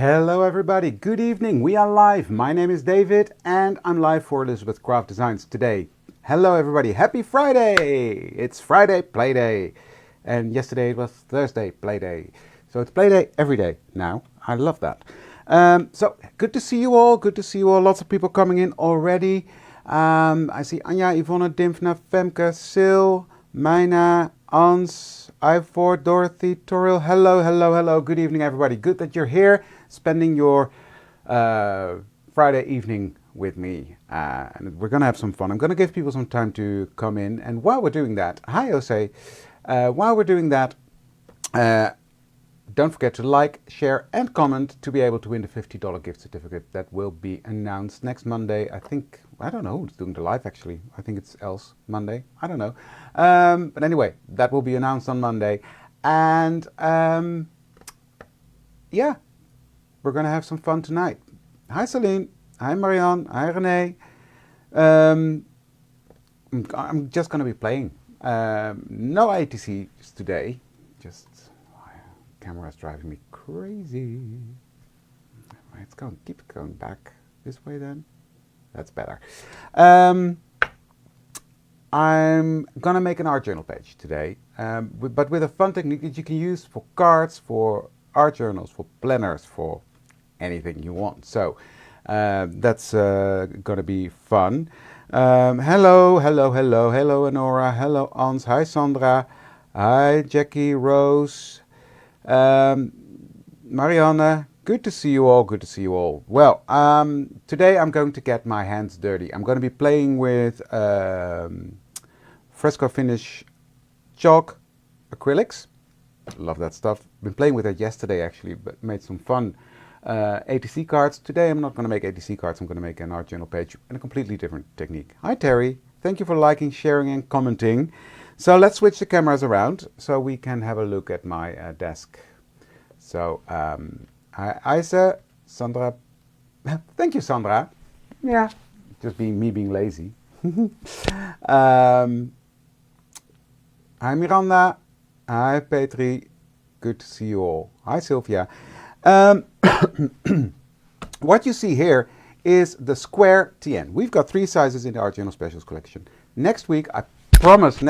Hello everybody, good evening, we are live. My name is David and I'm live for Elizabeth Craft Designs today. Hello everybody, happy Friday! It's Friday Play Day. And yesterday it was Thursday Play Day. So it's Play Day every day now. I love that. So good to see you all, Lots of people coming in already. I see Anja, Yvonne, Dimfna, Femke, Sil, Mina, Ans, Ivor, Dorothy, Toril. Hello. Good evening, everybody. Good that you're here, spending your Friday evening with me. And we're going to have some fun. I'm going to give people some time to come in. And while we're doing that, hi, Jose. While we're doing that, don't forget to like, share, and comment to be able to win the $50 gift certificate that will be announced next Monday. I don't know who's doing the live actually. I think it's else Monday. I don't know. But anyway, that will be announced on Monday. And yeah, we're going to have some fun tonight. Hi Celine. Hi Marianne. Hi Renee. I'm just going to be playing. No ATCs today. Just camera's driving me crazy. It's going, keep going back this way then. That's better. I'm gonna make an art journal page today, but with a fun technique that you can use for cards, for art journals, for planners, for anything you want. So that's gonna be fun. Hello Honora, hello Ans, hi Sandra, hi Jackie, Rose, Marianne, good to see you all, Well, today I'm going to get my hands dirty. I'm going to be playing with fresco finish chalk acrylics. Love that stuff. Been playing with it yesterday actually, but made some fun ATC cards. Today I'm not going to make ATC cards, I'm going to make an art journal page in a completely different technique. Hi Terry, thank you for liking, sharing and commenting. So let's switch the cameras around so we can have a look at my desk. So, hi Isa, Sandra, thank you Sandra. Yeah, just me being lazy. Hi Miranda, hi Petri, good to see you all. Hi Sylvia. What you see here is the square TN. We've got 3 sizes in the Art Journal Specials collection. Next week, I promise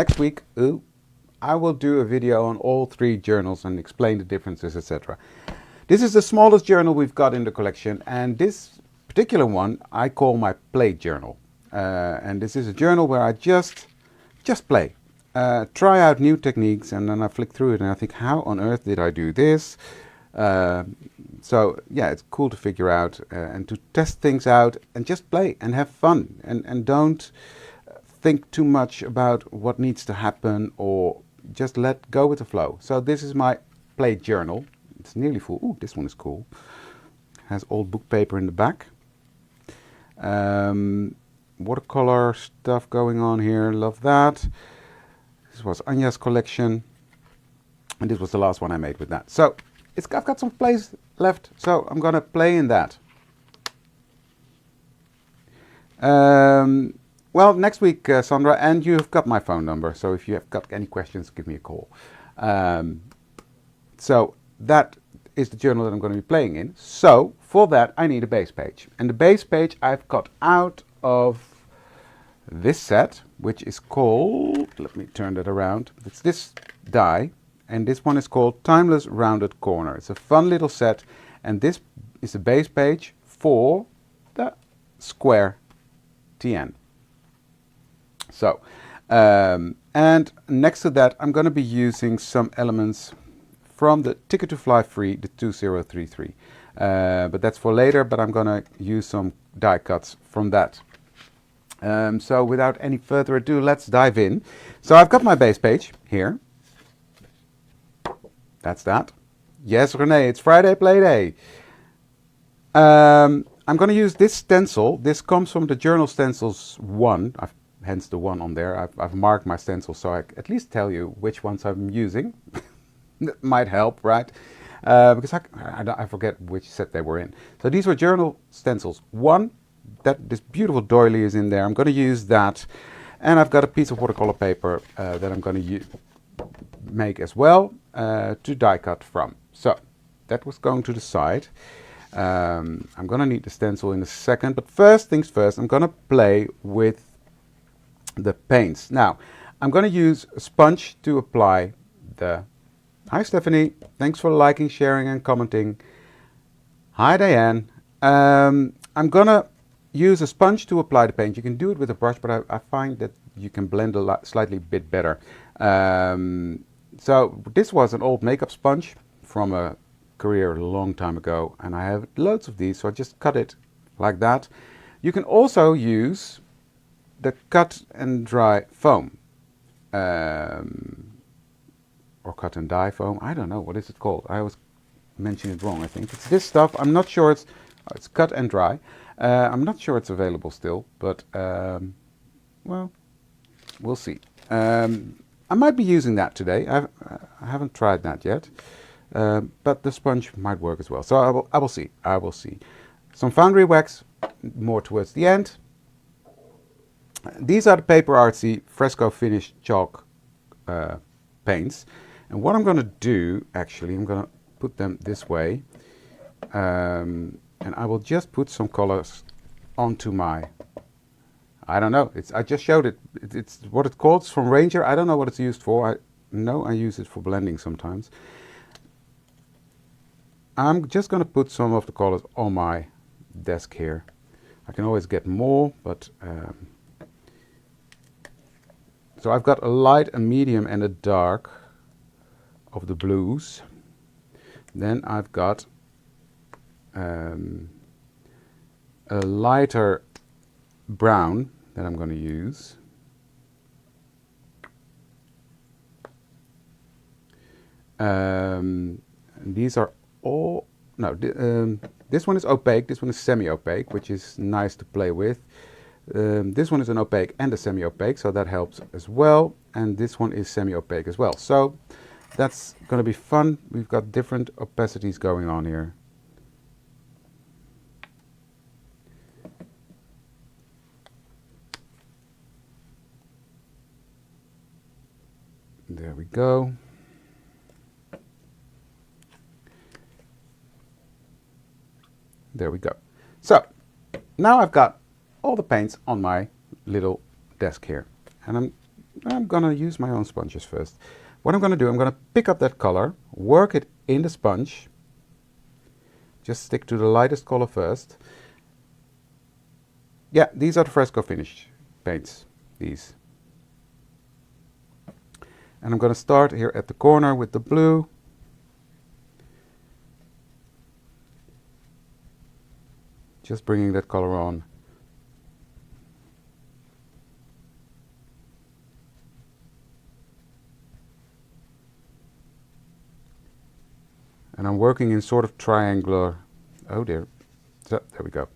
I will do a video on all 3 journals and explain the differences, etc. This is the smallest journal we've got in the collection, and this particular one I call my play journal. And this is a journal where I just play, try out new techniques, and then I flick through it and I think, how on earth did I do this? So yeah, it's cool to figure out and to test things out and just play and have fun and don't think too much about what needs to happen, or just let go with the flow. So this is my play journal. It's nearly full. Ooh, this one is cool. Has old book paper in the back. Watercolor stuff going on here. Love that. This was Anja's collection. And this was the last one I made with that. So I've got some plays left. So I'm going to play in that. Well, next week, Sandra, and you've got my phone number, so if you have got any questions, give me a call. So that is the journal that I'm going to be playing in. So for that, I need a base page. And the base page I've got out of this set, which is called, let me turn that around. It's this die, and this one is called Timeless Rounded Corner. It's a fun little set, and this is the base page for the square TN. So, and next to that, I'm going to be using some elements from the Ticket to Fly Free, the 2033. But that's for later, but I'm going to use some die cuts from that. So without any further ado, let's dive in. So I've got my base page here. That's that. Yes, Renee, it's Friday Play Day. I'm going to use this stencil. This comes from the Journal Stencils 1. Hence the 1 on there. I've marked my stencils so I at least tell you which ones I'm using. That might help, right? Because I forget which set they were in. So these were Journal Stencils 1. This beautiful doily is in there. I'm going to use that. And I've got a piece of watercolor paper that I'm going to make as well to die cut from. So that was going to the side. I'm going to need the stencil in a second, but first things first, I'm going to play with the paints. Now, I'm going to use a sponge to apply the... Hi Stephanie, thanks for liking, sharing and commenting. Hi Diane. I'm going to use a sponge to apply the paint. You can do it with a brush, but I find that you can blend a slightly bit better. So this was an old makeup sponge from a career a long time ago, and I have loads of these, so I just cut it like that. You can also use the cut and dry foam, or cut and dye foam. I don't know, what is it called? I always mention it wrong. I think it's this stuff. I'm not sure. It's cut and dry. I'm not sure it's available still, but well, we'll see. I might be using that today. I haven't tried that yet, but the sponge might work as well. So I will see. I will see. Some foundry wax more towards the end. These are the Paper Artsy fresco finished chalk paints, and what I'm going to do, actually, I'm going to put them this way, and I will just put some colors onto my... I don't know. I just showed it. It's what it calls from Ranger. I don't know what it's used for. I use it for blending sometimes. I'm just going to put some of the colors on my desk here. I can always get more, but so I've got a light, a medium, and a dark of the blues. Then I've got a lighter brown that I'm going to use. These are all... No, this one is opaque, this one is semi-opaque, which is nice to play with. This one is an opaque and a semi-opaque, so that helps as well. And this one is semi-opaque as well. So that's going to be fun. We've got different opacities going on here. There we go. There we go. So now I've got all the paints on my little desk here, and I'm gonna use my own sponges first. What I'm gonna do, I'm gonna pick up that color, work it in the sponge. Just stick to the lightest color first. Yeah, these are the fresco finish paints, these. And I'm going to start here at the corner with the blue. Just bringing that color on. And I'm working in sort of triangular... Oh dear. So, there we go.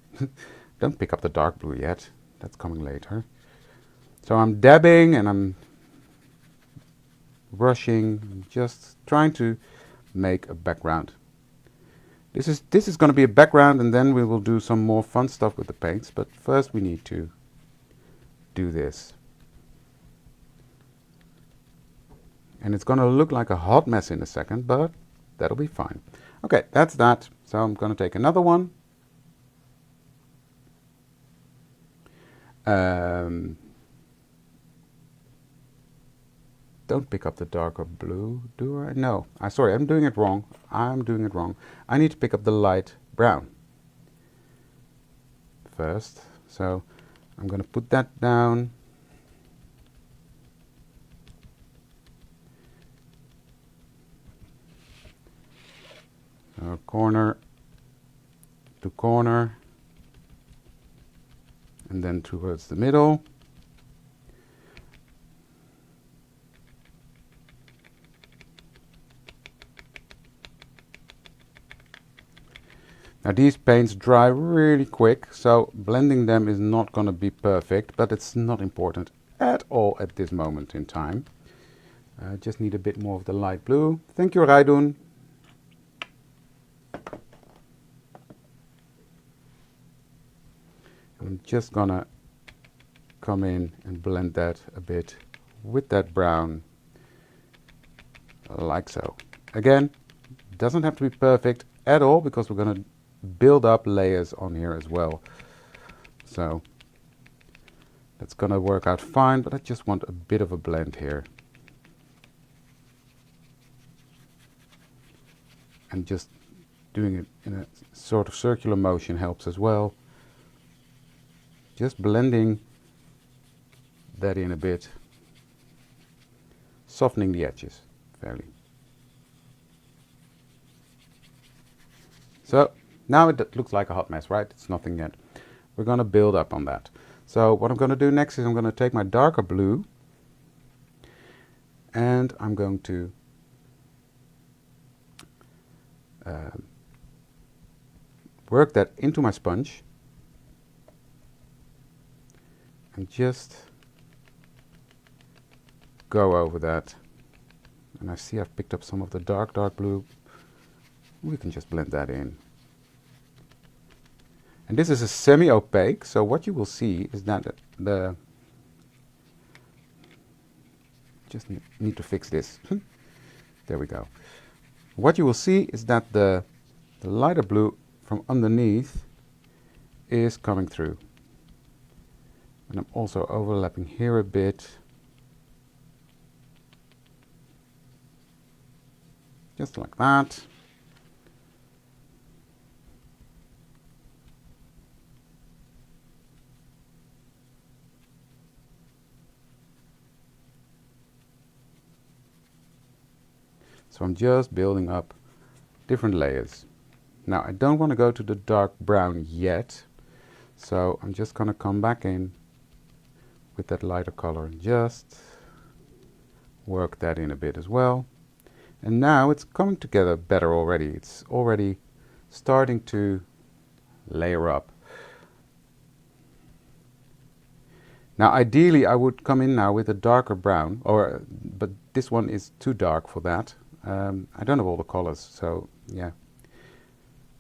Don't pick up the dark blue yet. That's coming later. So I'm dabbing and I'm brushing, just trying to make a background. This is going to be a background, and then we will do some more fun stuff with the paints, but first we need to do this. And it's going to look like a hot mess in a second, but that'll be fine. Okay, that's that. So I'm going to take another one. Don't pick up the darker blue, do I? No, sorry, I'm doing it wrong. I'm doing it wrong. I need to pick up the light brown first. So I'm going to put that down. So corner to corner, and then towards the middle. Now these paints dry really quick, so blending them is not going to be perfect, but it's not important at all at this moment in time. I just need a bit more of the light blue. Thank you, Raidun. I'm just gonna come in and blend that a bit with that brown, like so. Again, doesn't have to be perfect at all, because we're gonna build up layers on here as well. So that's gonna work out fine, but I just want a bit of a blend here. And just doing it in a sort of circular motion helps as well. Just blending that in a bit, softening the edges fairly. So now it looks like a hot mess, right? It's nothing yet. We're going to build up on that. So what I'm going to do next is I'm going to take my darker blue and I'm going to work that into my sponge and just go over that. And I see I've picked up some of the dark blue. We can just blend that in. And this is a semi-opaque, so what you will see is that the just need to fix this. There we go. What you will see is that the lighter blue from underneath is coming through. And I'm also overlapping here a bit. Just like that. So I'm just building up different layers. Now I don't want to go to the dark brown yet, so I'm just going to come back in with that lighter color and just work that in a bit as well. And now it's coming together better already. It's already starting to layer up. Now ideally I would come in now with a darker brown, but this one is too dark for that. I don't have all the colors, so yeah.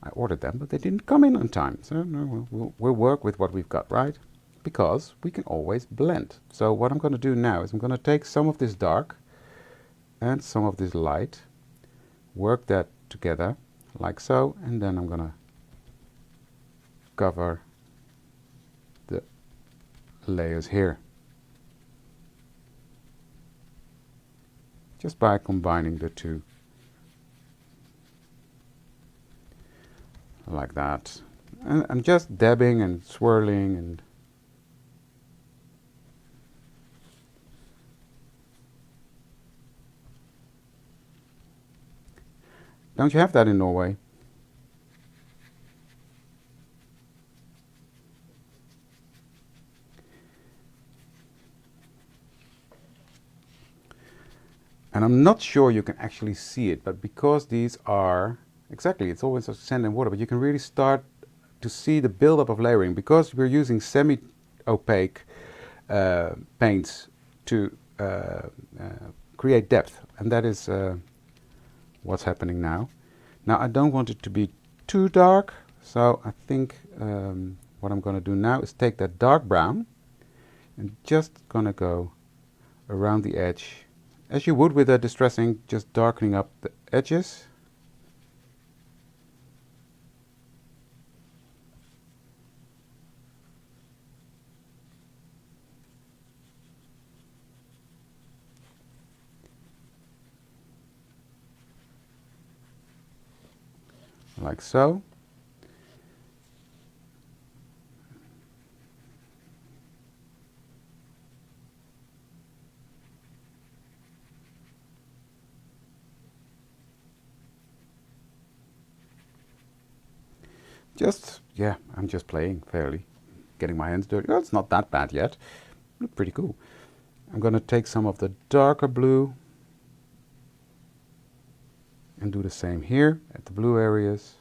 I ordered them, but they didn't come in on time. So no, we'll work with what we've got, right? Because we can always blend. So what I'm going to do now is I'm going to take some of this dark and some of this light, work that together like so, and then I'm going to cover the layers here. Just by combining the two. Like that. And I'm just dabbing and swirling and don't you have that in Norway? And I'm not sure you can actually see it, but because these are, exactly, it's always sand and water, but you can really start to see the buildup of layering because we're using semi-opaque paints to create depth. And that is what's happening now. Now I don't want it to be too dark, so I think what I'm going to do now is take that dark brown and just going to go around the edge as you would with a distress ink, just darkening up the edges. Like so. Just, yeah, I'm just playing fairly, getting my hands dirty. Oh, it's not that bad yet. Look pretty cool. I'm going to take some of the darker blue and do the same here at the blue areas.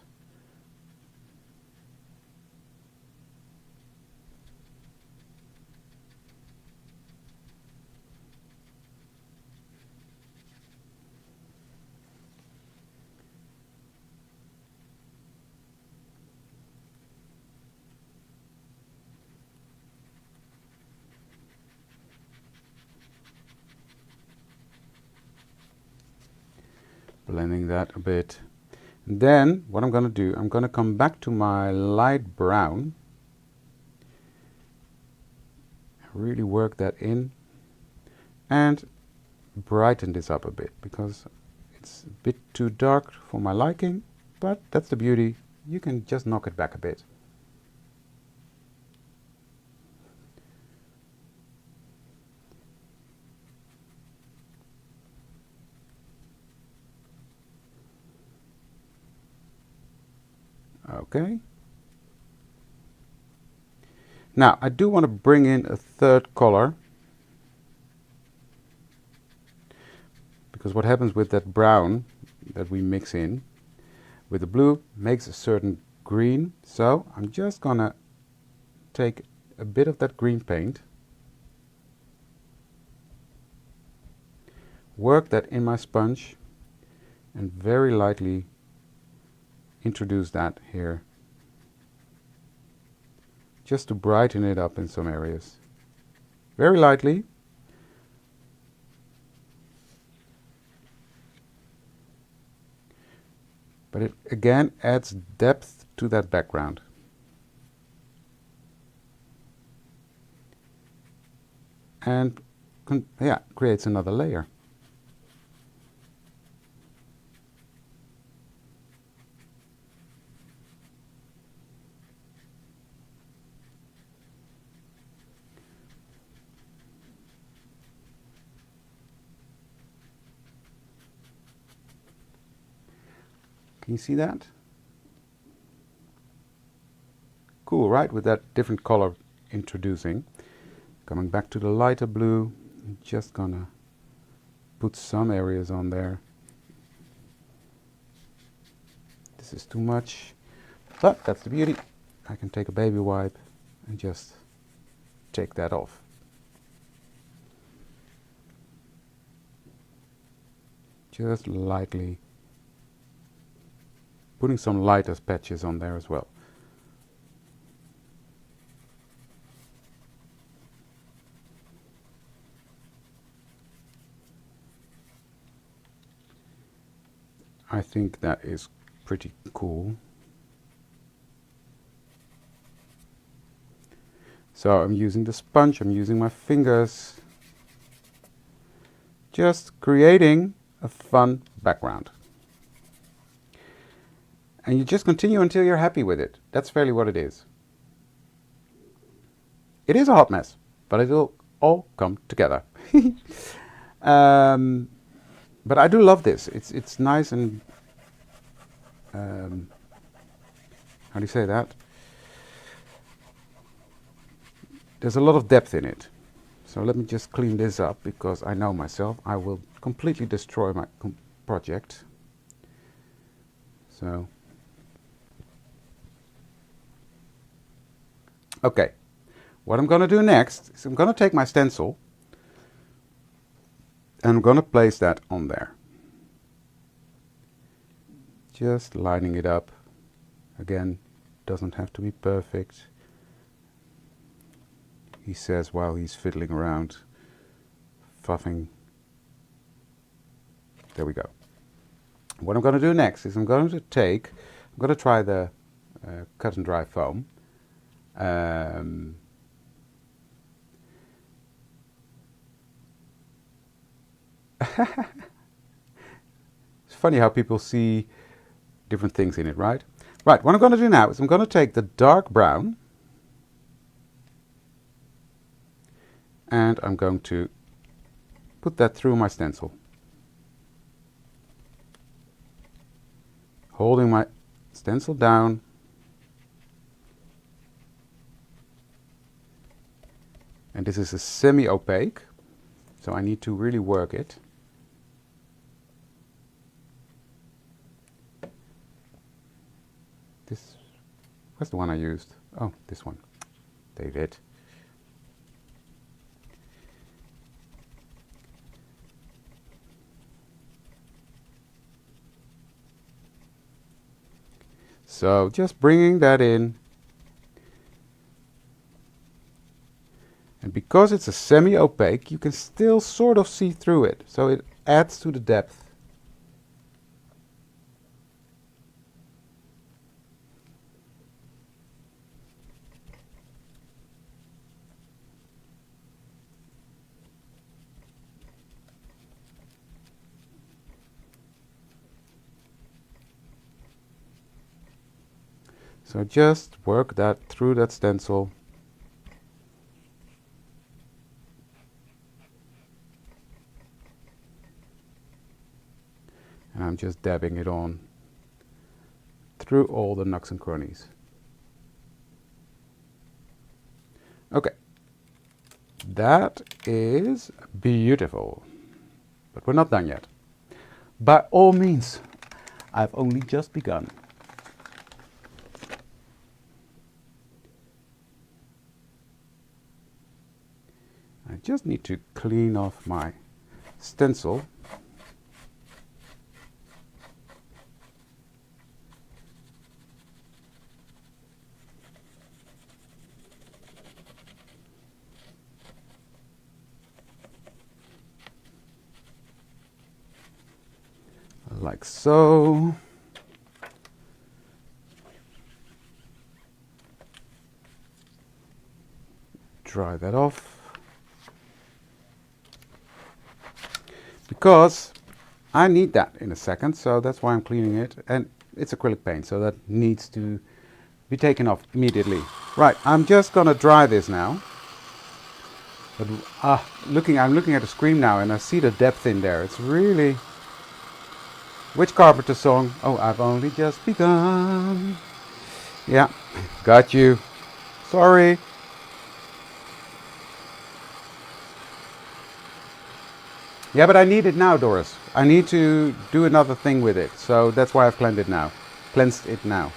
Blending that a bit. And then what I'm going to do, I'm going to come back to my light brown, really work that in and brighten this up a bit, because it's a bit too dark for my liking, but that's the beauty. You can just knock it back a bit. Okay. Now I do want to bring in a third color, because what happens with that brown that we mix in with the blue makes a certain green. So I'm just gonna take a bit of that green paint, work that in my sponge, and very lightly introduce that here, just to brighten it up in some areas. Very lightly. But it again adds depth to that background. And yeah, creates another layer. Can you see that? Cool, right? With that different color introducing. Coming back to the lighter blue, I'm just gonna put some areas on there. This is too much, but that's the beauty. I can take a baby wipe and just take that off. Just lightly putting some lighter patches on there as well. I think that is pretty cool. So I'm using the sponge, I'm using my fingers, just creating a fun background. And you just continue until you're happy with it. That's fairly what it is. It is a hot mess, but it will all come together. But I do love this. It's nice and how do you say that? There's a lot of depth in it. So let me just clean this up, because I know myself, I will completely destroy my project. So okay, what I'm going to do next is I'm going to take my stencil and I'm going to place that on there. Just lining it up. Again, doesn't have to be perfect. He says while he's fiddling around, fuffing. There we go. What I'm going to do next is I'm going to try the cut and dry foam. It's funny how people see different things in it, right? Right, what I'm going to do now is I'm going to take the dark brown and I'm going to put that through my stencil, holding my stencil down, and this is a semi-opaque, so I need to really work it. This was the one I used. Oh, this one. Devid. So just bringing that in. And because it's a semi-opaque, you can still sort of see through it. So it adds to the depth. So just work that through that stencil. And I'm just dabbing it on through all the nooks and crannies. Okay, that is beautiful, but we're not done yet. By all means, I've only just begun. I just need to clean off my stencil. Like so. Dry that off. Because I need that in a second, so that's why I'm cleaning it. And it's acrylic paint, so that needs to be taken off immediately. Right, I'm just gonna dry this now. But I'm looking at the screen now and I see the depth in there. It's really... Which Carpenter song? Oh, I've only just begun. Yeah, got you. Sorry. Yeah, but I need it now, Doris. I need to do another thing with it. So that's why I've cleansed it now. Cleansed it now.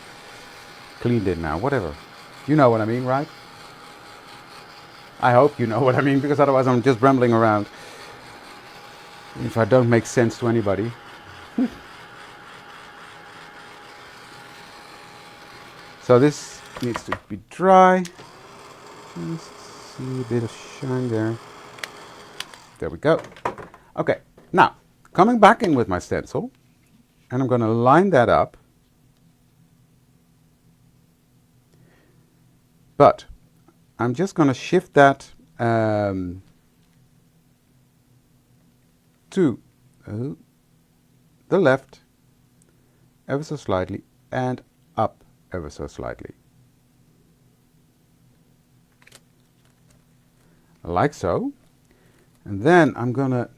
Cleaned it now. Whatever. You know what I mean, right? I hope you know what I mean, because otherwise I'm just rambling around. If I don't make sense to anybody. So this needs to be dry. Just see a bit of shine there. There we go. Okay, now coming back in with my stencil, and I'm going to line that up. But I'm just going to shift that to the left ever so slightly and up ever so slightly. Like so. And then I'm gonna,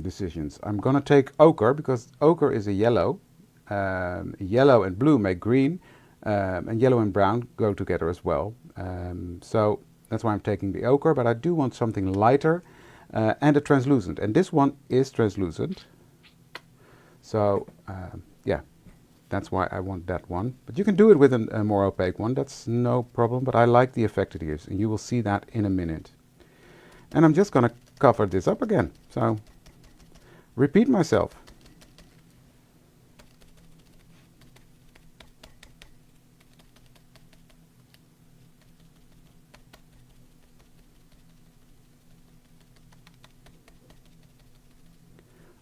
decisions. I'm gonna take ochre, because ochre is a yellow. Yellow and blue make green, and yellow and brown go together as well. So that's why I'm taking the ochre, but I do want something lighter and a translucent. And this one is translucent. So yeah, that's why I want that one. But you can do it with a more opaque one, that's no problem. But I like the effect it gives, and you will see that in a minute. And I'm just going to cover this up again. So, repeat myself.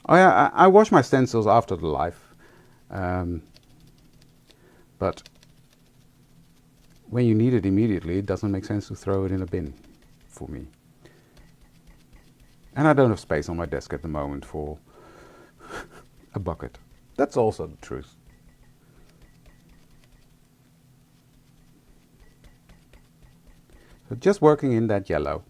Oh yeah, I wash my stencils after the life. But when you need it immediately, it doesn't make sense to throw it in a bin for me. And I don't have space on my desk at the moment for a bucket. That's also the truth. So just working in that yellow.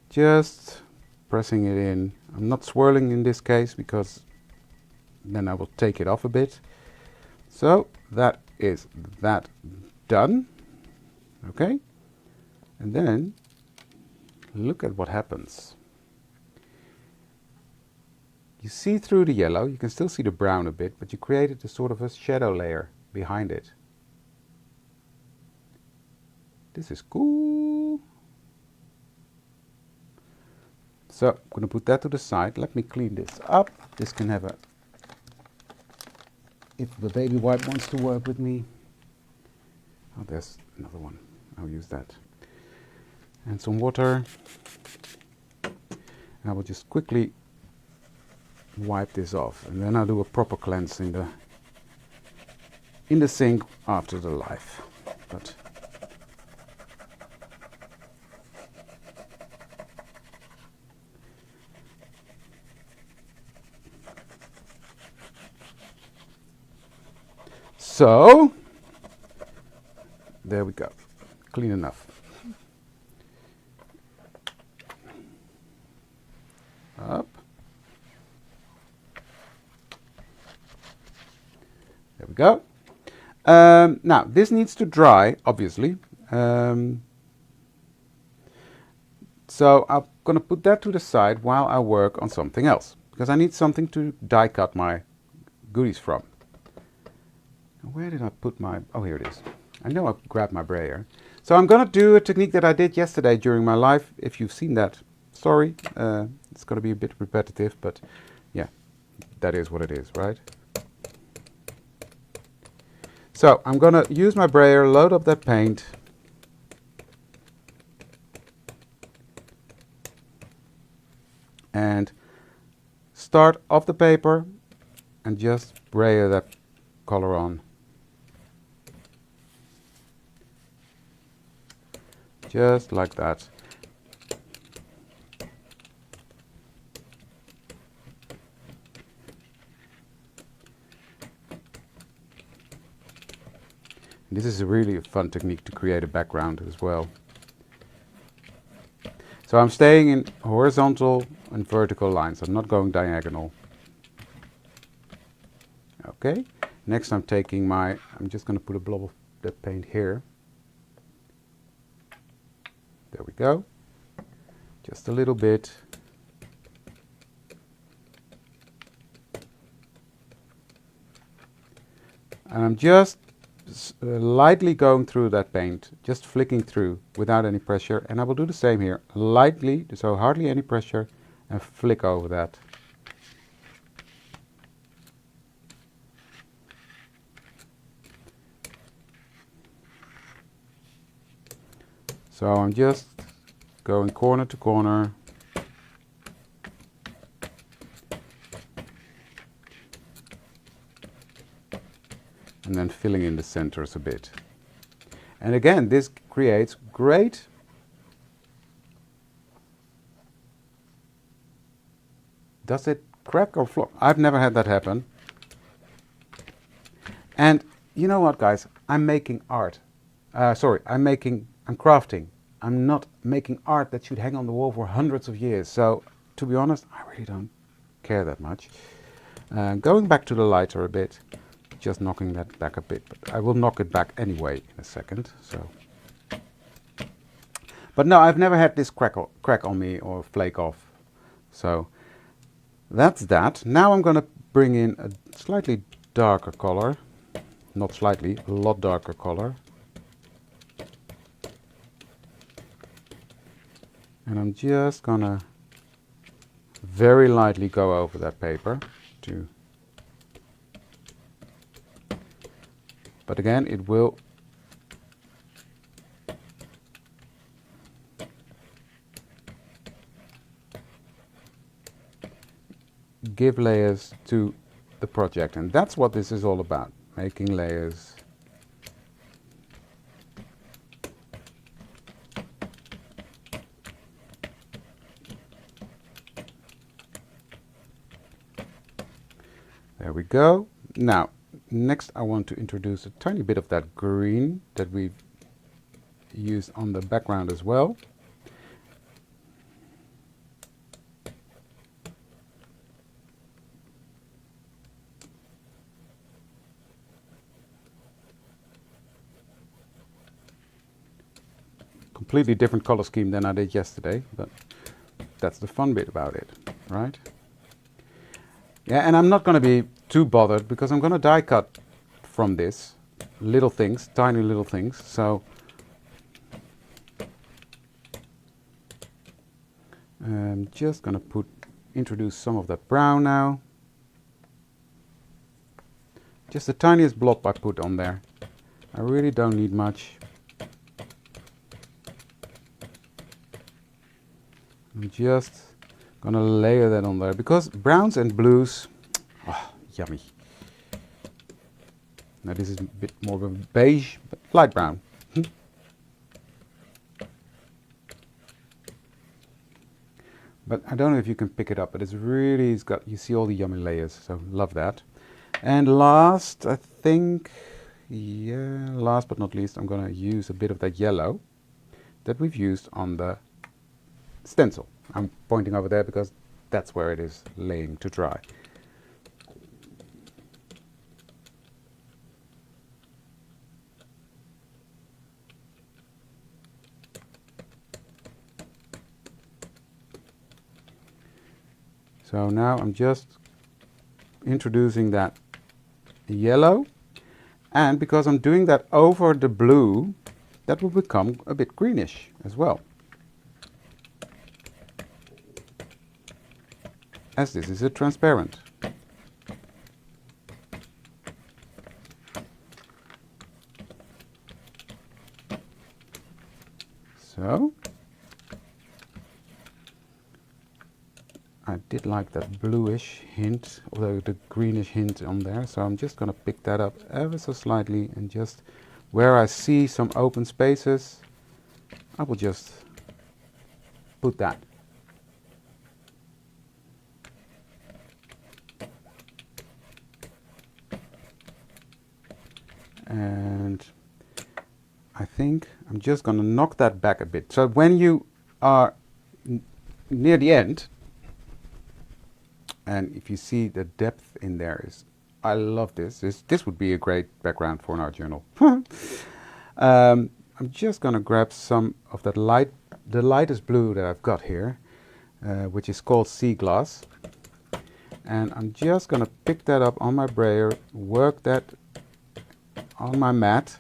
Just pressing it in. I'm not swirling in this case because then I will take it off a bit. So that is that done. Okay. And then look at what happens. You see through the yellow, you can still see the brown a bit, but you created a sort of a shadow layer behind it. This is cool. So I'm going to put that to the side. Let me clean this up. This can have a... If the baby wipe wants to work with me. Oh, there's another one. I'll use that. And some water. And I will just quickly wipe this off. And then I'll do a proper cleanse in the in the sink after the life. But so there we go, clean enough. Up. There we go. Now this needs to dry, obviously. So I'm going to put that to the side while I work on something else, because I need something to die cut my goodies from. Where did I put my... oh, here it is. I know I grabbed my brayer. So I'm going to do a technique that I did yesterday during my live. If you've seen that, sorry. It's going to be a bit repetitive, but yeah, that is what it is, right? So I'm going to use my brayer, load up that paint. And start off the paper and just brayer that color on. Just like that. This is a really fun technique to create a background as well. So I'm staying in horizontal and vertical lines. I'm not going diagonal. Okay. Next I'm taking my... I'm just going to put a blob of the paint here. There we go. Just a little bit. And I'm just lightly going through that paint, just flicking through without any pressure. And I will do the same here, lightly, so hardly any pressure, and flick over that. So I'm just going corner to corner. And then filling in the centers a bit. And again, this creates great does it crack or flop? I've never had that happen. And you know what, guys? I'm making art. I'm crafting. I'm not making art that should hang on the wall for hundreds of years. So, to be honest, I really don't care that much. Going back to the lighter a bit. Just knocking that back a bit, but I will knock it back anyway in a second. So, but no, I've never had this crack on me or flake off. So that's that. Now I'm going to bring in a slightly darker color, not slightly, a lot darker color, and I'm just gonna very lightly go over that paper to. But again, it will give layers to the project. And that's what this is all about, making layers. There we go. Now, next I want to introduce a tiny bit of that green that we've used on the background as well. Completely different color scheme than I did yesterday, but that's the fun bit about it, right? Yeah, and I'm not going to be too bothered because I'm going to die cut from this little things, tiny little things. So I'm just going to introduce some of that brown now. Just the tiniest blob I put on there. I really don't need much. I'm just gonna layer that on there because browns and blues, oh, yummy. Now this is a bit more of a beige, but light brown. But I don't know if you can pick it up, but it's got, you see all the yummy layers, so love that. And last, I think, yeah, last but not least, I'm going to use a bit of that yellow that we've used on the stencil. I'm pointing over there because that's where it is laying to dry. So now I'm just introducing that yellow, and because I'm doing that over the blue, that will become a bit greenish as well, as this is a transparent. So I did like that bluish hint, although the greenish hint on there, so I'm just going to pick that up ever so slightly, and just where I see some open spaces, I will just put that. And I think I'm just going to knock that back a bit. So when you are near the end, and if you see the depth in there is, I love this. This would be a great background for an art journal. I'm just going to grab some of that the lightest blue that I've got here, which is called Sea Glass. And I'm just going to pick that up on my brayer, work that on my mat.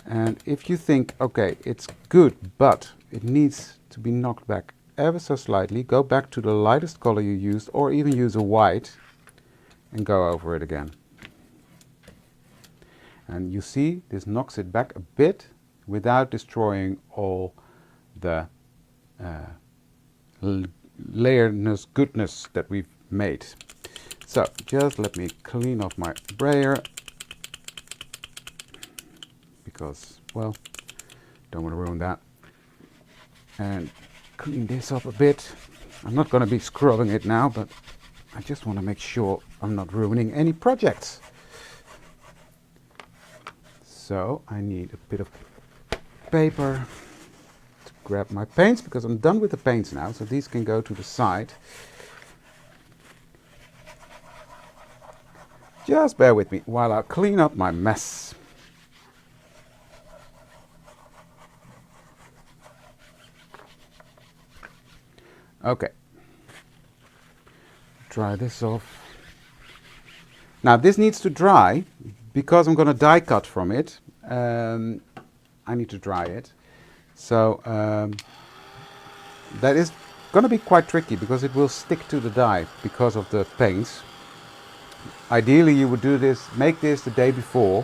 And if you think, okay, it's good, but it needs to be knocked back ever so slightly, go back to the lightest color you used, or even use a white and go over it again. And you see, this knocks it back a bit without destroying all the layerness goodness that we've made. So just let me clean off my brayer, because, well, don't want to ruin that. And clean this up a bit. I'm not going to be scrubbing it now, but I just want to make sure I'm not ruining any projects. So I need a bit of paper to grab my paints, because I'm done with the paints now, so these can go to the side. Just bear with me while I clean up my mess. Okay, dry this off. Now this needs to dry, because I'm going to die cut from it. I need to dry it. So that is going to be quite tricky, because it will stick to the die because of the paints. Ideally you would do this, make this the day before,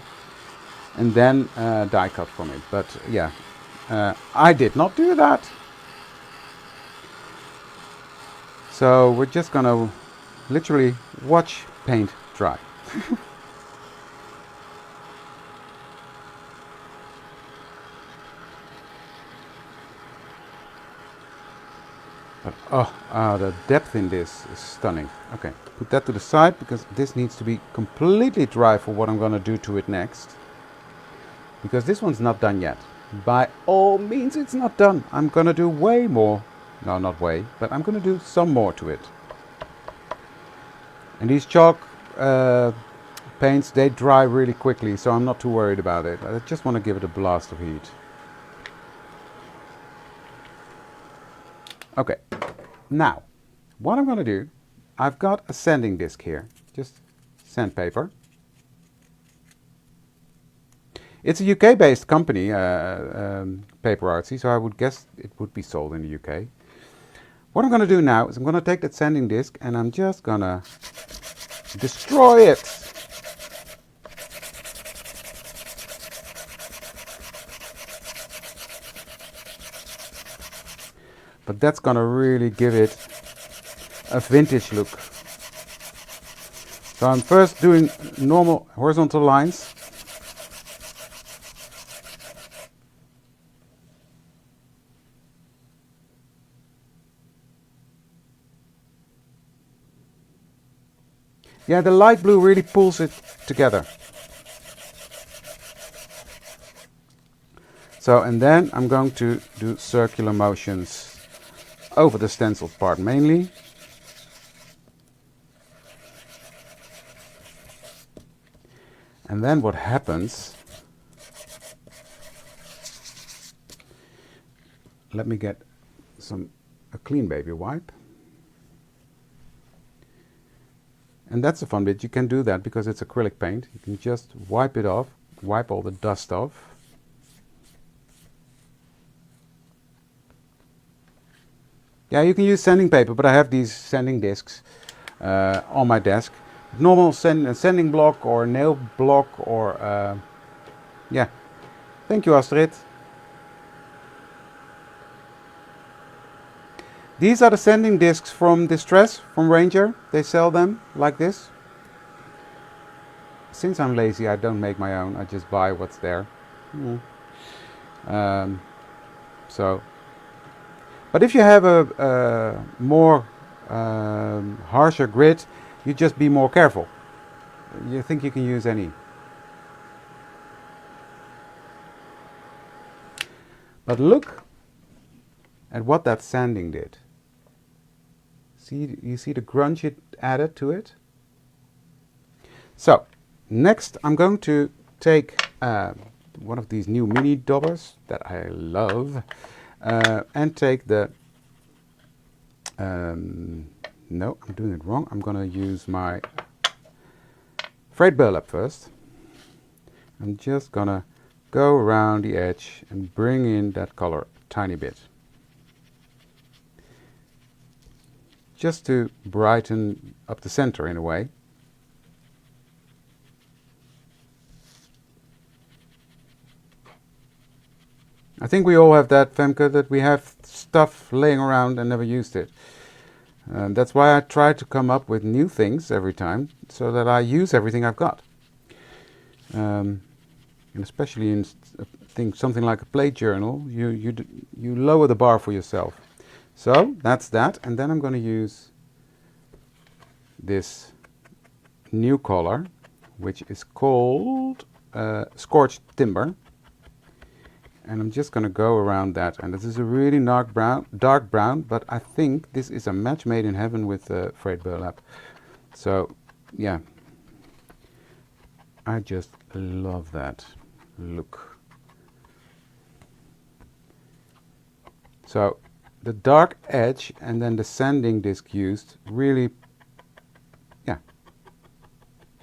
and then die cut from it. But yeah, I did not do that. So we're just going to literally watch paint dry. But the depth in this is stunning. Okay, put that to the side, because this needs to be completely dry for what I'm going to do to it next. Because this one's not done yet. By all means, it's not done. I'm going to do way more. No, not way, but I'm going to do some more to it. And these chalk paints, they dry really quickly, so I'm not too worried about it. I just want to give it a blast of heat. Okay, now, what I'm going to do, I've got a sanding disc here, just sandpaper. It's a UK-based company, Paper Artsy, so I would guess it would be sold in the UK. What I'm going to do now is I'm going to take that sanding disc and I'm just going to destroy it. But that's going to really give it a vintage look. So I'm first doing normal horizontal lines. Yeah, the light blue really pulls it together. So, and then I'm going to do circular motions over the stencil part mainly. And then what happens, let me get a clean baby wipe. And that's the fun bit. You can do that because it's acrylic paint. You can just wipe it off, wipe all the dust off. Yeah, you can use sanding paper, but I have these sanding discs on my desk. Normal sanding block or nail block or yeah. Thank you, Astrid. These are the sanding discs from Distress, from Ranger. They sell them like this. Since I'm lazy, I don't make my own. I just buy what's there. So, but if you have a more harsher grit, you just be more careful. You think you can use any. But look at what that sanding did. See, you see the grunge it added to it? So, next I'm going to take one of these new mini daubers that I love and take the no, I'm doing it wrong. I'm going to use my frayed burlap first. I'm just going to go around the edge and bring in that color a tiny bit. Just to brighten up the center in a way. I think we all have that, Femke, that we have stuff laying around and never used it. That's why I try to come up with new things every time, so that I use everything I've got. And especially in something like a plate journal, you lower the bar for yourself. So that's that, and then I'm going to use this new color, which is called Scorched Timber. And I'm just going to go around that, and this is a really dark brown, but I think this is a match made in heaven with frayed burlap. So yeah, I just love that look. So the dark edge and then the sanding disc used really, yeah,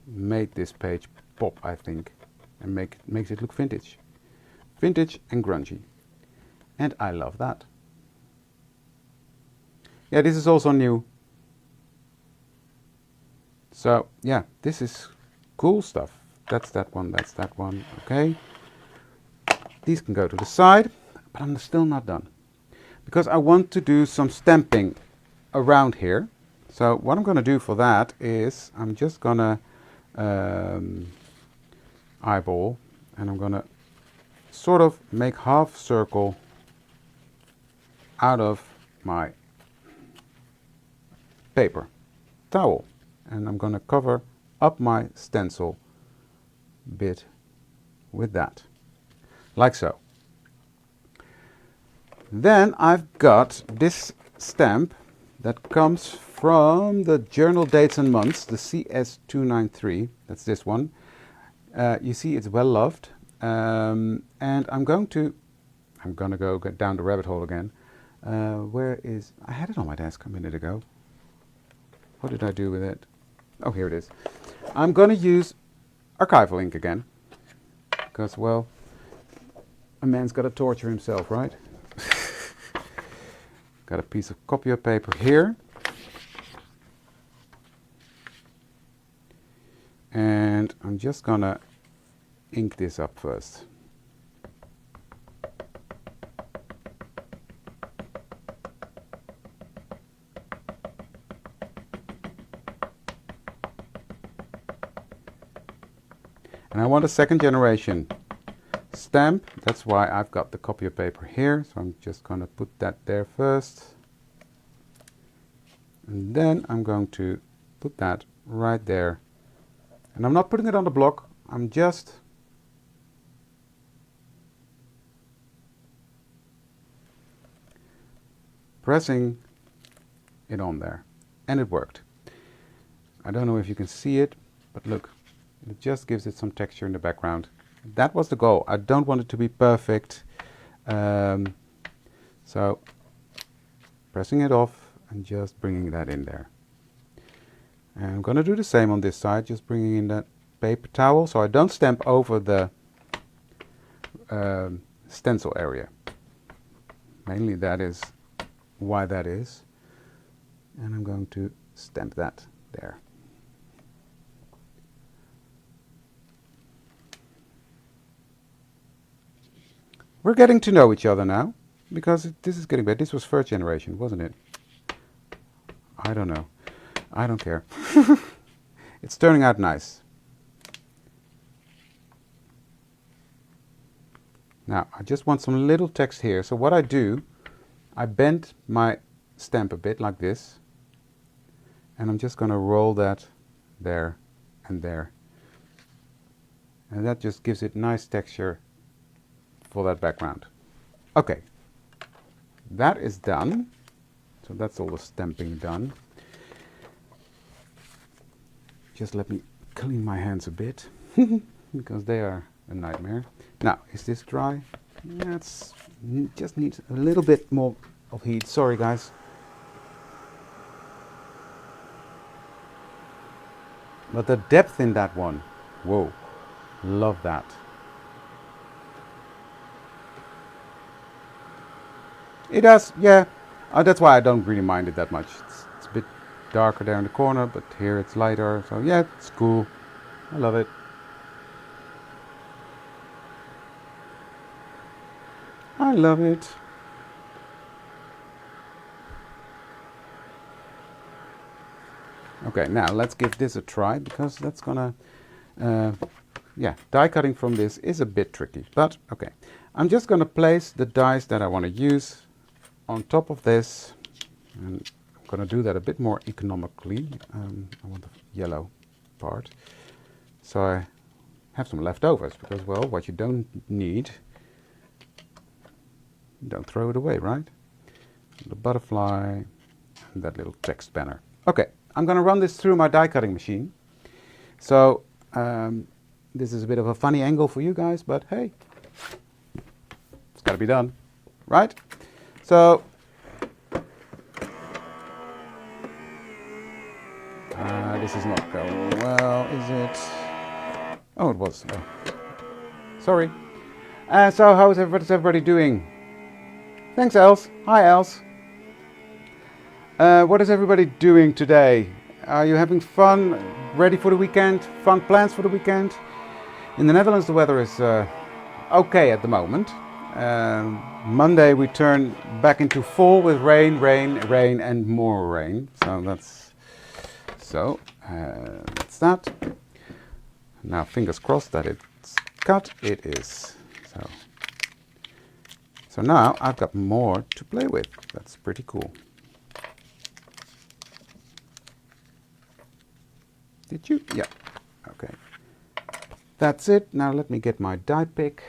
made this page pop, I think, and makes it look vintage. Vintage and grungy. And I love that. Yeah, this is also new. So, yeah, this is cool stuff. That's that one, that's that one. Okay. These can go to the side, but I'm still not done. Because I want to do some stamping around here. So what I'm going to do for that is I'm just going to eyeball, and I'm going to sort of make half circle out of my paper towel, and I'm going to cover up my stencil bit with that, like so. Then I've got this stamp that comes from the Journal Dates and Months, the CS293. That's this one. You see, it's well loved. And I'm going to go down the rabbit hole again. Where is, I had it on my desk a minute ago. What did I do with it? Oh, here it is. I'm going to use archival ink again. Because, well, a man's got to torture himself, right? Got a piece of copier paper here. And I'm just going to ink this up first. And I want a second generation stamp. That's why I've got the copy of paper here. So I'm just going to put that there first. And then I'm going to put that right there. And I'm not putting it on the block. I'm just pressing it on there. And it worked. I don't know if you can see it, but look, it just gives it some texture in the background. That was the goal. I don't want it to be perfect. So pressing it off and just bringing that in there. And I'm going to do the same on this side, just bringing in that paper towel so I don't stamp over the stencil area. Mainly that is why that is. And I'm going to stamp that there. We're getting to know each other now, because this is getting better. This was first generation, wasn't it? I don't know. I don't care. It's turning out nice. Now, I just want some little text here. So what I do, I bend my stamp a bit like this. And I'm just going to roll that there and there. And that just gives it nice texture for that background. Okay, that is done. So that's all the stamping done. Just let me clean my hands a bit because they are a nightmare. Now, is this dry? Yeah, it's just needs a little bit more of heat. Sorry, guys. But the depth in that one, whoa, love that. It does, yeah. That's why I don't really mind it that much. It's a bit darker there in the corner, but here it's lighter. So yeah, it's cool. I love it. I love it. Okay, now let's give this a try, because that's gonna, yeah, die cutting from this is a bit tricky, but okay. I'm just gonna place the dies that I want to use on top of this, and I'm gonna do that a bit more economically. I want the yellow part, so I have some leftovers, because, well, what you don't need, don't throw it away, right? The butterfly and that little text banner. Okay. I'm going to run this through my die cutting machine. So this is a bit of a funny angle for you guys, but hey, it's got to be done, right? So this is not going well, is it? Oh, it was. Oh. Sorry. So how's everybody doing? Thanks, Els. Hi, Els. What is everybody doing today? Are you having fun? Ready for the weekend? Fun plans for the weekend? In the Netherlands, the weather is okay at the moment. Monday we turn back into fall with rain, and more rain. So that's that. Now, fingers crossed that it's cut. It is. So now I've got more to play with. That's pretty cool. Did you? Yeah. Okay. That's it. Now let me get my die pick.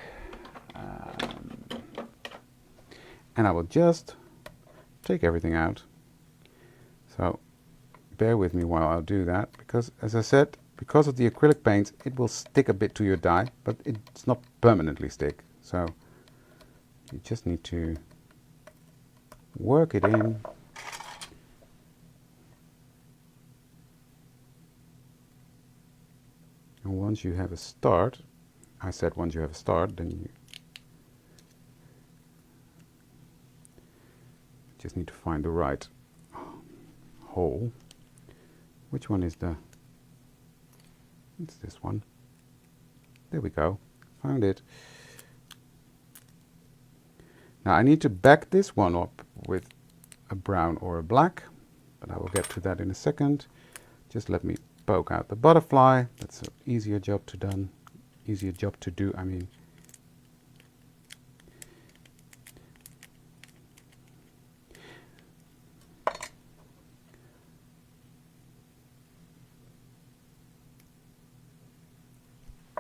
And I will just take everything out. So bear with me while I do that, because, as I said, because of the acrylic paints, it will stick a bit to your die, but it's not permanently stick. So you just need to work it in. And once you have a start, I said once you have a start, then you just need to find the right hole. Which one is it's this one. There we go. Found it. Now I need to back this one up with a brown or a black, but I will get to that in a second. Just let me poke out the butterfly. That's an easier job to easier job to do. I mean,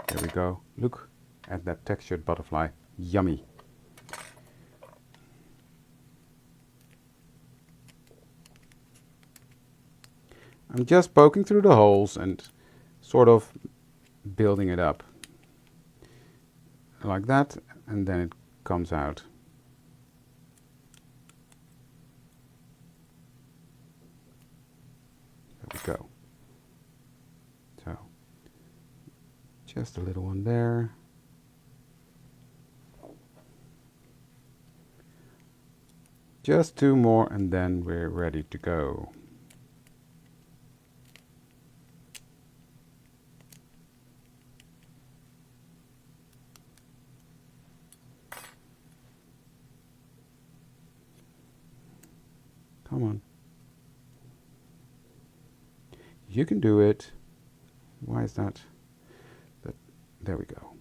there we go. Look at that textured butterfly. Yummy. I'm just poking through the holes and sort of building it up like that, and then it comes out. There we go. So just a little one there. Just 2 more and then we're ready to go. Come on. You can do it. Why is that? There we go.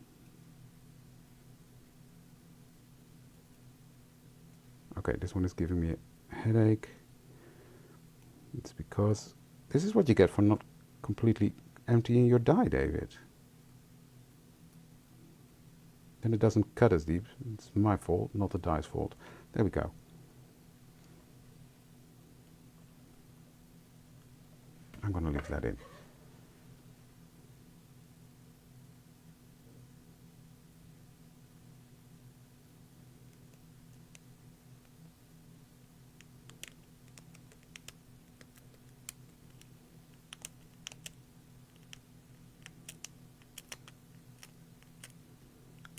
Okay, this one is giving me a headache. It's because this is what you get for not completely emptying your die, David. Then it doesn't cut as deep. It's my fault, not the die's fault. There we go. I'm going to leave that in.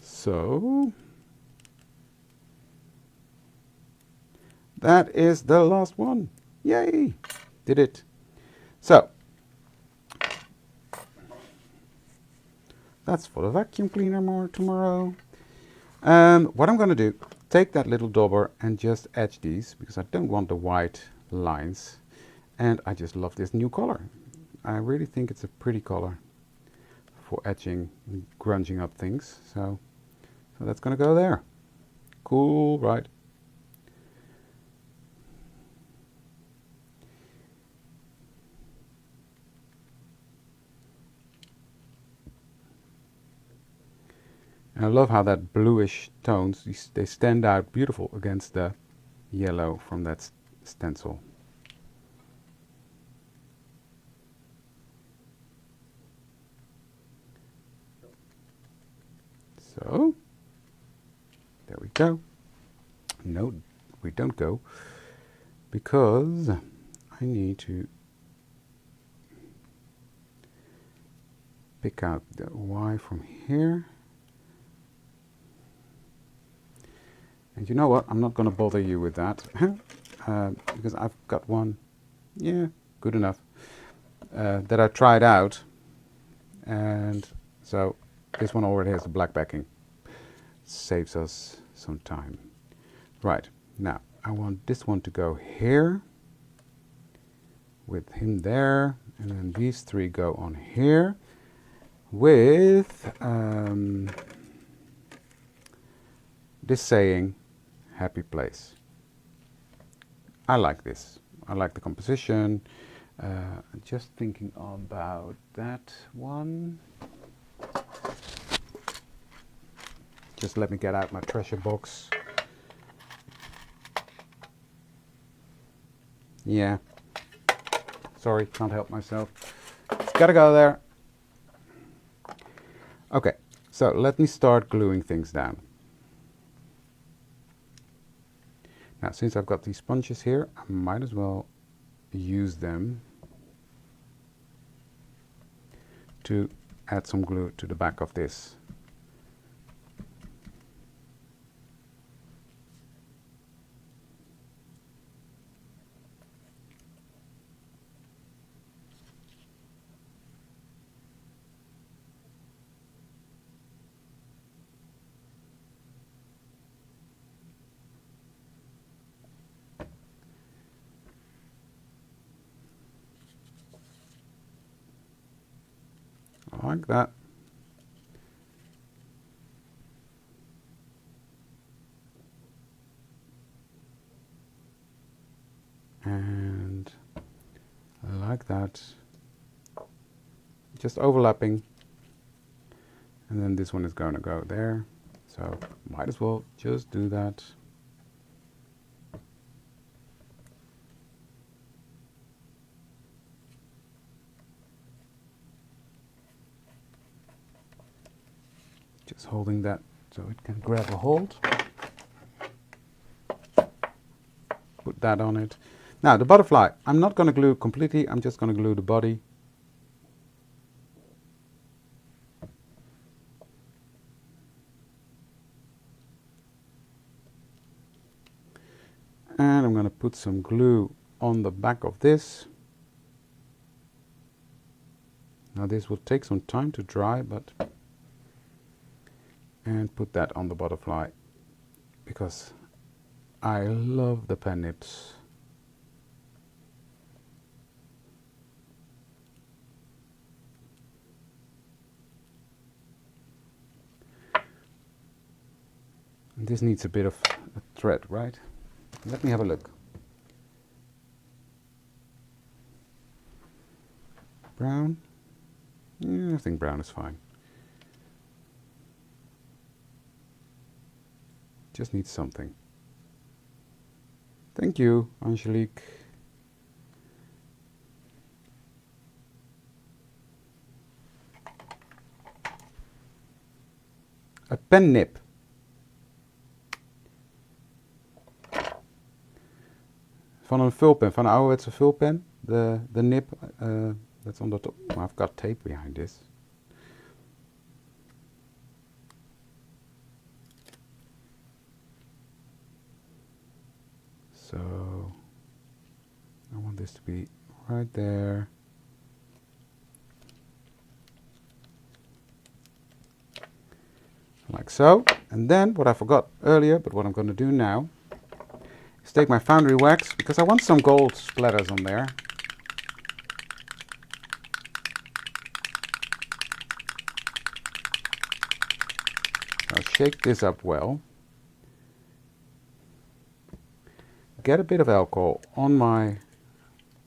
So that is the last one. Yay! Did it. So that's for the vacuum cleaner more tomorrow. What I'm going to do, take that little dauber and just edge these because I don't want the white lines. And I just love this new color. I really think it's a pretty color for etching and grunging up things. So that's going to go there. Cool, right? And I love how that bluish tones, they stand out beautiful against the yellow from that stencil. So, there we go. No, we don't go, because I need to pick out the Y from here. And you know what? I'm not going to bother you with that because I've got one, yeah, good enough, that I tried out. And so this one already has the black backing. Saves us some time. Right, now I want this one to go here with him there, and then these 3 go on here with this saying, happy place. I like this. I like the composition. Just thinking about that one. Just let me get out my treasure box. Yeah. Sorry, can't help myself. It's gotta go there. Okay, so let me start gluing things down. Now, since I've got these sponges here, I might as well use them to add some glue to the back of this. Like that. and like that, just overlapping, and then this one is going to go there, so might as well just do that. Just holding that so it can grab a hold. Put that on it. Now the butterfly, I'm not going to glue completely, I'm just going to glue the body. And I'm going to put some glue on the back of this. Now this will take some time to dry, but... and put that on the butterfly, because I love the pen nibs. And this needs a bit of a thread, right? Let me have a look. Brown? Yeah, I think brown is fine. Just needs something. Thank you, Angelique. A pen nib. Van een vulpen, van een ouderwetse vulpen. The nib that's on the top. Oh, I've got tape behind this. So I want this to be right there. Like so. And then what I forgot earlier, but what I'm going to do now, is take my foundry wax, because I want some gold splatters on there. I'll shake this up well. Get a bit of alcohol on my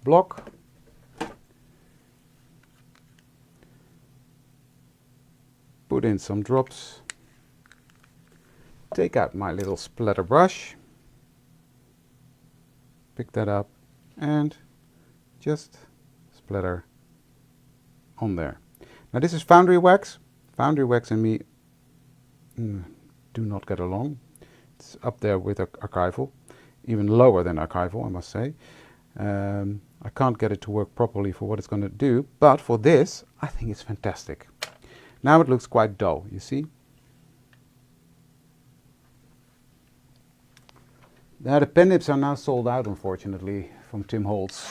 block. Put in some drops. Take out my little splatter brush. Pick that up and just splatter on there. Now this is foundry wax. Foundry wax and me do not get along. It's up there with archival. Even lower than archival, I must say. I can't get it to work properly for what it's going to do, but for this, I think it's fantastic. Now it looks quite dull, you see? Now the pen nibs are now sold out, unfortunately, from Tim Holtz.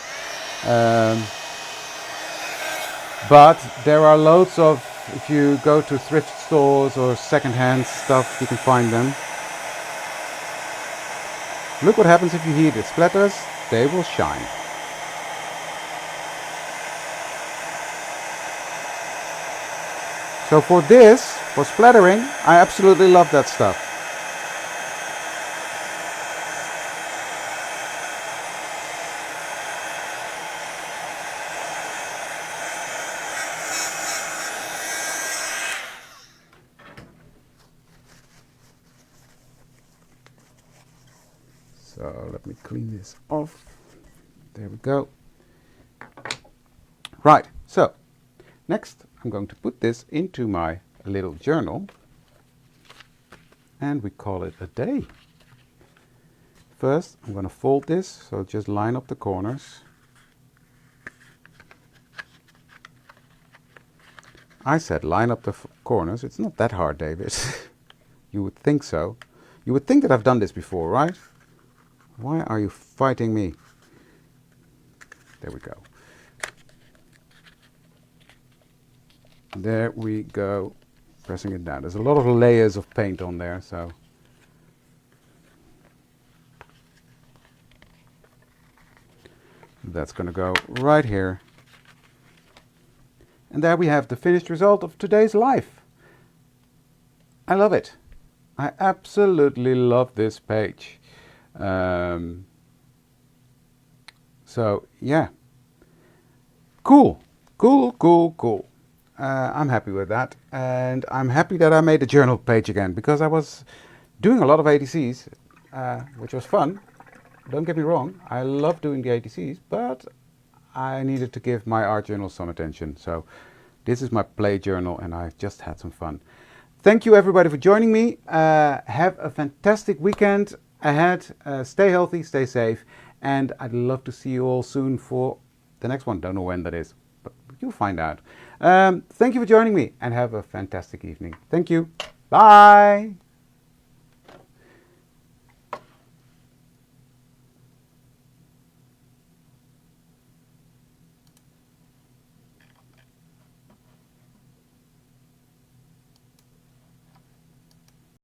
But there are loads of, if you go to thrift stores or second-hand stuff, you can find them. Look what happens if you heat it. Splatters, they will shine. So for this, for splattering, I absolutely love that stuff. So let me clean this off. There we go. Right, so next I'm going to put this into my little journal and we call it a day. First I'm going to fold this, so just line up the corners. I said line up the corners. It's not that hard, David. You would think so. You would think that I've done this before, right? Why are you fighting me? There we go. There we go. Pressing it down. There's a lot of layers of paint on there, so. That's going to go right here. And there we have the finished result of today's life. I love it. I absolutely love this page. So yeah, cool, cool, cool, cool. I'm happy with that, and I'm happy that I made a journal page again, because I was doing a lot of ATCs, which was fun. Don't get me wrong, I love doing the ATCs, but I needed to give my art journal some attention. So this is my play journal, and I just had some fun. Thank you everybody for joining me. Have a fantastic weekend ahead. Stay healthy, stay safe, and I'd love to see you all soon for the next one. Don't know when that is, but you'll find out. Thank you for joining me, and have a fantastic evening. Thank you. Bye.